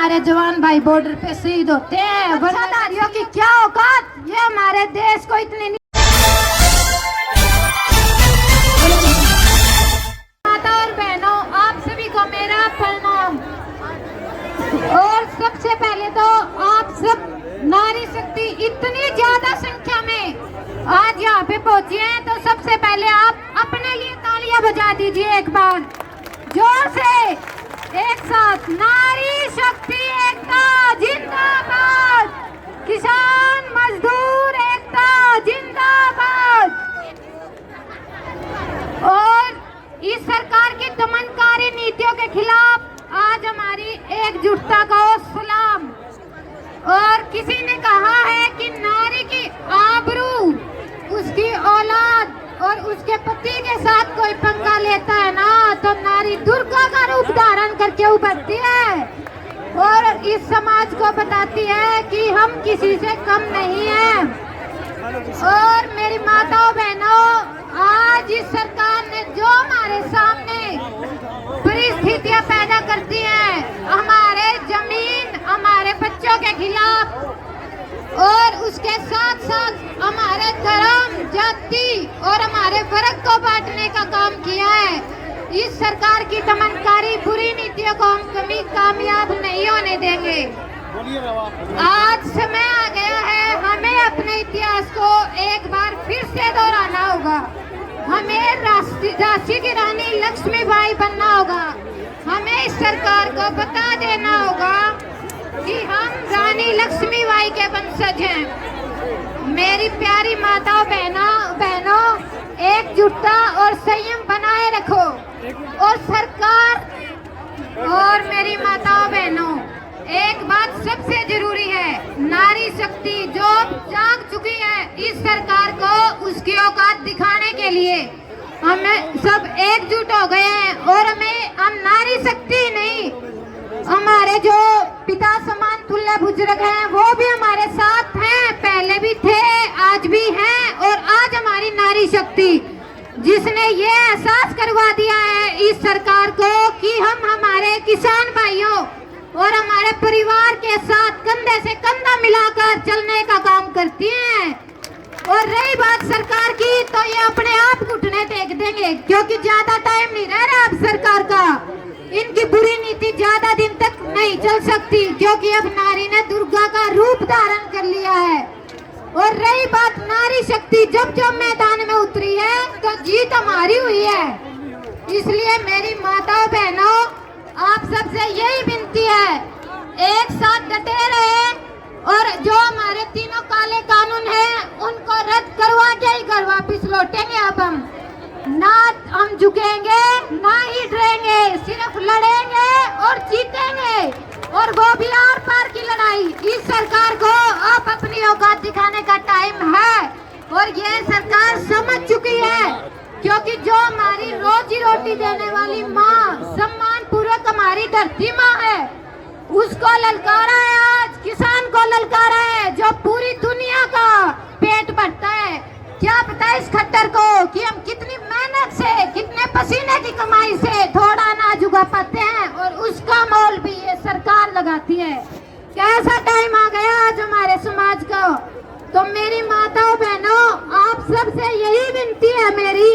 हमारे जवान भाई बॉर्डर पे शहीद होते हैं। वर्षाधारियों की क्या औकात, ये हमारे देश को इतनी माता और बहनों, आप सभी को मेरा प्रणाम। और सबसे पहले तो आप सब नारी शक्ति इतनी ज्यादा संख्या में आज यहाँ पे पहुंची हैं, तो सबसे पहले आप अपने लिए तालियां बजा दीजिए एक बार जोर से, एक साथ। नारी शक्ति एकता जिंदाबाद, किसान मजदूर एकता जिंदाबाद। और इस सरकार की दमनकारी नीतियों के खिलाफ आज हमारी एकजुटता का सलाम। और किसी ने कहा है कि नारी की आबरू, उसकी औलाद और उसके पति के साथ कोई पंगा लेता है ना, तो नारी दुर्गा का रूप धारण करके उभरती है और इस समाज को बताती है कि हम किसी से कम नहीं हैं। और मेरी माताओं बहनों, आज इस सरकार ने जो हमारे सामने परिस्थितियां पैदा करती है, हमारे जमीन, हमारे बच्चों के खिलाफ और उसके साथ साथ हमारे धर्म, जाति और हमारे वर्ग को बांटने का काम किया है। इस सरकार की दमनकारी बुरी नीतियों को हम कभी कामयाब नहीं होने देंगे। आज समय आ गया है, हमें अपने इतिहास को एक बार फिर से दोहराना होगा। हमें झांसी की रानी लक्ष्मीबाई बनना होगा। हमें इस सरकार को बता देना होगा कि हम रानी लक्ष्मीबाई के वंशज हैं। मेरी प्यारी माताओं बहनों, एकजुटता और संयम बनाए रखो। और सरकार और मेरी माताओं बहनों, एक बात सबसे जरूरी है, नारी शक्ति जो जाग चुकी है इस सरकार को उसकी औकात दिखाने के लिए हम सब एकजुट हो गए हैं। और हम नारी शक्ति नहीं, हमारे जो पिता समान तुल्य बुजुर्ग हैं वो भी हमारे साथ हैं, पहले भी थे, आज भी हैं। और आज हमारी नारी शक्ति जिसने ये एहसास करवा दिया है इस सरकार को कि हम हमारे किसान भाइयों और हमारे परिवार के साथ कंधे से कंधा मिलाकर चलने का काम करती हैं। और रही बात सरकार की, तो ये अपने आप घुटने टेक देंगे, क्योंकि ज्यादा टाइम नहीं रह रहा अब सरकार का। इनकी बुरी नीति ज्यादा दिन तक नहीं चल सकती, क्योंकि अब नारी ने दुर्गा का रूप धारण कर लिया है। और रही बात नारी शक्ति, जब जब मैदान में उतरी है तो जीत हमारी हुई है। इसलिए मेरी माताओं बहनों, आप सबसे यही विनती है, एक साथ डटे रहे और जो हमारे तीनों काले कानून हैं उनको रद्द करवा के ही घर वापिस लौटेंगे। अब हम ना हम झुकेंगे ना ही डरेंगे, सिर्फ लड़ेंगे और जीतेंगे। और वो भी आर पार की लड़ाई। इस सरकार को अब अपनी औकात दिखाने का टाइम है और ये सरकार समझ चुकी है, क्योंकि जो हमारी रोजी रोटी देने वाली माँ, सम्मान पूर्वक हमारी धरती माँ है, उसको ललकारा है। आज किसान को ललकारा है जो पूरी दुनिया का पेट भरता है। क्या पता है इस खट्टर को कि हम कितनी मेहनत से, कितने पसीने की कमाई से थोड़ा अनाज उगा पाते हैं और उसका मोल भी ये सरकार लगाती है। कैसा टाइम आ गया आज हमारे समाज का। तो मेरी माताओं बहनों, आप सबसे यही विनती है मेरी,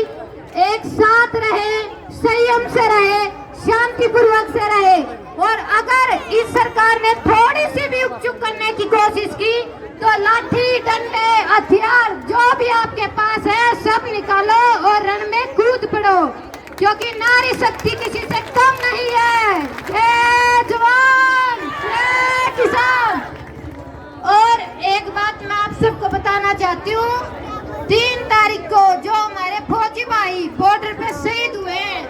एक साथ रहे, संयम से रहे, शांतिपूर्वक से रहे। और अगर इस सरकार ने थोड़ी सी भी उपचुप करने की कोशिश की तो लाठी, डंडे, हथियार जो भी आपके पास है सब निकालो और रण में कूद पड़ो, क्योंकि नारी शक्ति किसी से कम नहीं है। जय जवान, जय किसान। और एक बात मैं आप सबको बताना चाहती हूँ, 3 तारीख को जो हमारे फौजी भाई बॉर्डर पे शहीद हुए हैं,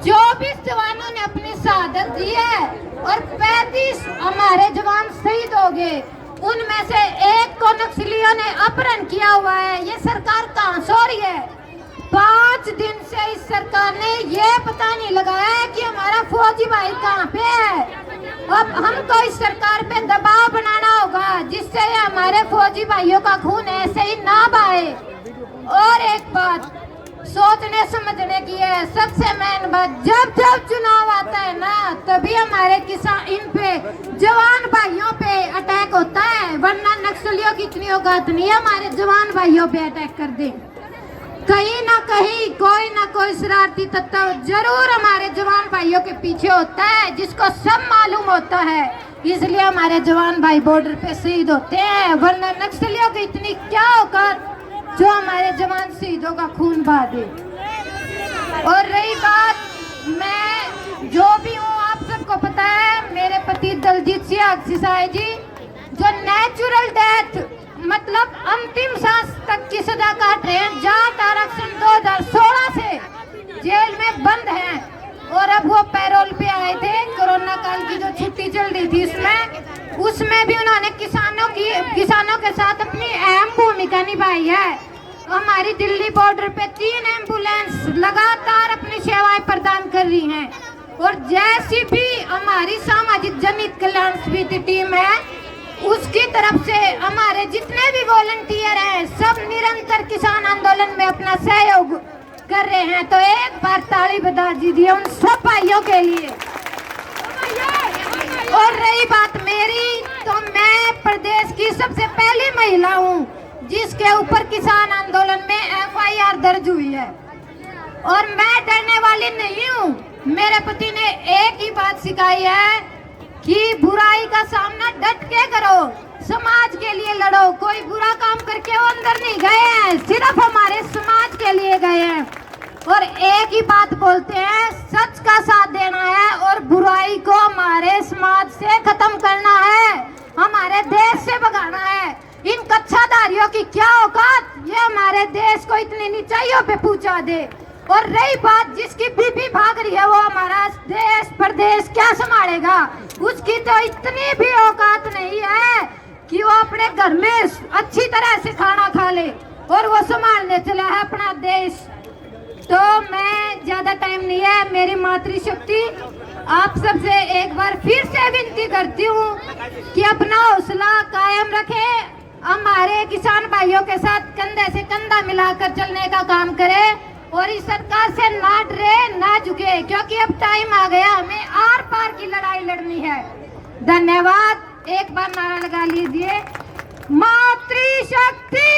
24 जवानों ने अपनी शहादत दी है और 35 हमारे जवान शहीद हो गए। उनमें से एक को नक्सलियों ने अपहरण किया हुआ है। ये सरकार कहाँ सो रही है? 5 दिन से इस सरकार ने ये पता नहीं लगाया कि हमारा फौजी भाई कहाँ पे है। अब हमको इस सरकार पे दबाव बनाना होगा जिससे हमारे फौजी भाइयों का खून ऐसे ही ना बहे। और एक बात, सोचने समझने की है। सबसे मेन बात, जब जब चुनाव आता है ना, तभी हमारे किसान इन पे जवान भाइयों पे अटैक होता है, वरना नक्सलियों की इतनी औकात नहीं है हमारे जवान भाइयों पे अटैक कर दे। कहीं ना कहीं कोई ना कोई शरारती तत्व जरूर हमारे जवान भाइयों के पीछे होता है, जिसको सब मालूम होता है, इसलिए हमारे जवान भाई बॉर्डर पे शहीद होते हैं, वरना नक्सलियों की इतनी क्या औकात जो हमारे जवान शहीदों का खून बहा दे। और रही बात, मैं जो भी हूँ, आप सबको पता है, मेरे पति दलजीत सिंह जी जो नेचुरल डेथ मतलब अंतिम सांस तक की सजा काट रहे हैं, जाट आरक्षण 2016 से जेल में बंद हैं, और अब वो पैरोल पे आए थे। कोरोना काल की जो छुट्टी चल रही थी उसमें भी उन्होंने किसानों के साथ अपनी अहम भूमिका निभाई है। हमारी दिल्ली बॉर्डर पे 3 एम्बुलेंस लगातार अपनी सेवाएं प्रदान कर रही हैं, और जैसी भी हमारी सामाजिक जनहित कल्याण समिति टीम है, उसकी तरफ से हमारे जितने भी वॉलंटियर हैं, सब निरंतर किसान आंदोलन में अपना सहयोग कर रहे हैं। तो एक बार ताली बजा दीजिए उन सब भाइयों के लिए। और रही बात मेरी, तो मैं प्रदेश की सबसे पहली महिला हूँ जिसके ऊपर किसान आंदोलन में FIR दर्ज हुई है, और मैं डरने वाली नहीं हूँ। मेरे पति ने एक ही बात सिखाई है कि बुराई का सामना डट के करो, समाज के लिए लड़ो। कोई बुरा काम करके वो अंदर नहीं गए हैं, सिर्फ हमारे समाज के लिए गए हैं, और एक ही बात बोलते हैं, सच का साथ देना है और बुराई को हमारे समाज से खत्म करना है, हमारे देश से भगाना है। इन कच्छाधारियों की क्या औकात, ये हमारे देश को इतनी नीचाइयों पे पहुंचा दे। और रही बात, जिसकी बीबी भाग रही है, वो हमारा देश प्रदेश क्या संभालेगा? उसकी तो इतनी भी औकात नहीं है कि वो अपने घर में अच्छी तरह से खाना खा ले, और वो संभालने चला है अपना देश। तो मैं ज्यादा टाइम नहीं है, मेरी मातृशक्ति आप सबसे एक बार फिर से विनती करती हूँ कि अपना हौसला कायम रखें, हमारे किसान भाइयों के साथ कंधे से कंधा मिलाकर चलने का काम करें, और इस सरकार से ना डरे ना झुके, क्योंकि अब टाइम आ गया, हमें आर पार की लड़ाई लड़नी है। धन्यवाद। एक बार नारा लगा लीजिए, मातृशक्ति।